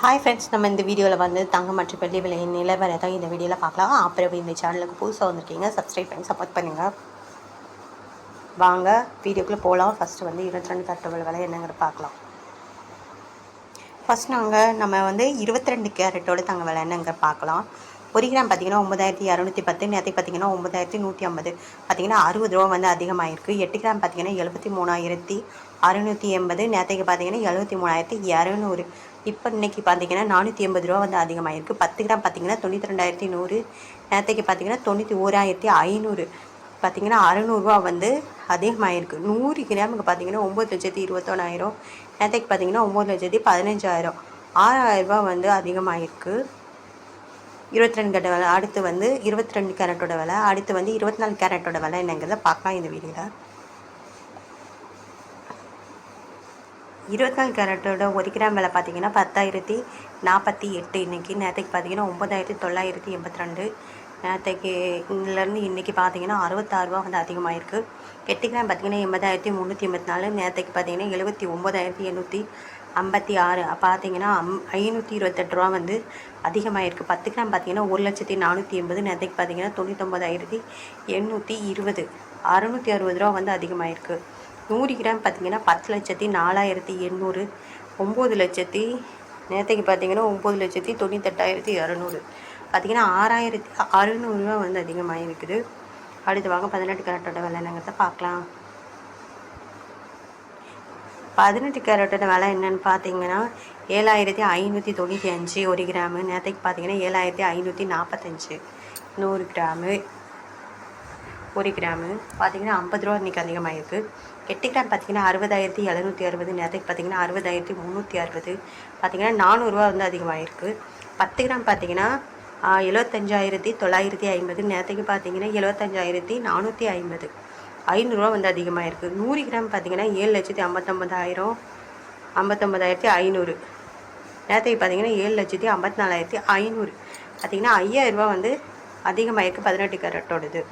Hi friends, நம்ம இந்த வீடியோவில் வந்து தங்கம் மற்றும் வெள்ளி விலை நிலவரை தான் இந்த வீடியோவில் பார்க்கலாம். அப்புறம் இந்த சேனலுக்கு புதுசாக வந்திருக்கீங்க, சப்ஸ்கிரைப் பண்ணி சப்போர்ட் பண்ணுங்கள். வாங்க வீடியோக்குள்ளே போகலாம். ஃபஸ்ட்டு வந்து 22 கேரட் விலை என்னங்கிற பார்க்கலாம். ஃபஸ்ட் நம்ம வந்து 22 கேரட்டோட தங்க விலை என்னங்கிற பார்க்கலாம். 1 கிராம் பார்த்திங்கன்னா 9210, நேற்று பார்த்திங்கன்னா 9150, பார்த்திங்கன்னா 60 ரூபா வந்து அதிகமாகிருக்கு. 8 கிராம் பார்த்திங்கன்னா 73,680, நேற்றுக்கு பார்த்திங்கன்னா 73,200. இப்போ இன்றைக்கி பார்த்திங்கன்னா 480 ரூபா வந்து அதிகமாகிருக்கு. 10 கிராம் பார்த்திங்கன்னா 92,100, நேற்றுக்கு பார்த்திங்கன்னா 91,500, பார்த்திங்கன்னா 600 வந்து அதிகமாகிருக்கு. 100 கிராமுக்கு பார்த்திங்கன்னா 9,21,000, நேற்றுக்கு பார்த்திங்கன்னா 9,15,000, 6,000 வந்து அதிகமாகிருக்கு. 22 கேரட் விலை. அடுத்து வந்து 22 கேரட்டோட விலை. அடுத்து வந்து 24 கேரட்டோட விலை என்னங்கிறத பார்க்கலாம் இந்த வீடியோவில். 24 கேரட்டோட 1 கிராம் விலை பார்த்திங்கன்னா 10,048 இன்றைக்கி. நேற்றுக்கு பார்த்திங்கன்னா 9,982, நேற்றுக்கு இங்கிலேருந்து இன்றைக்கி பார்த்திங்கன்னா 66 ரூபா வந்து அதிகமாகிருக்கு. 8 கிராம் பார்த்திங்கன்னா 80,384, நேற்றுக்கு பார்த்திங்கன்னா 79,856, பார்த்திங்கன்னா 528 ரூபா வந்து அதிகமாகிருக்கு. 10 கிராம் பார்த்திங்கன்னா 1,480,000, நேற்றுக்கு பார்த்திங்கன்னா 99,820, 660 ரூபா வந்து அதிகமாகிருக்கு. 100 கிராம் பார்த்திங்கன்னா 10,04,800, 9 லட்சத்தி, நேற்றுக்கு பார்த்திங்கன்னா 9,98,200, பார்த்திங்கன்னா 6,600 ரூபா வந்து அதிகமாகிருக்குது. அடுத்து வாங்க 18 கேரட்டோட விலை என்னங்கிறத பார்க்கலாம். 18 கேரட்டோட விலை என்னென்னு பார்த்தீங்கன்னா 7,595 1 கிராமு, நேற்றுக்கு பார்த்தீங்கன்னா 7,545, 100 கிராமு. 1 கிராமு பார்த்திங்கன்னா 50 ரூபா இன்றைக்கி அதிகமாகிருக்கு. 8 கிராம் பார்த்திங்கன்னா 60,760, நேற்றுக்கு பார்த்திங்கன்னா 60,360, பார்த்திங்கன்னா 400 ரூபா வந்து அதிகமாகிருக்கு. 10 கிராம் பார்த்திங்கன்னா 75,950, நேற்றுக்கு பார்த்திங்கன்னா 75,450, 500 ரூபா வந்து அதிகமாகிருக்கு. 100 கிராம் பார்த்திங்கன்னா 7,59,000, 59,500, நேற்றுக்கு பார்த்திங்கன்னா 7,54,500, பார்த்திங்கன்னா 5,000 ரூபா வந்து அதிகமாகிருக்கு 18 கேரட்டோடது.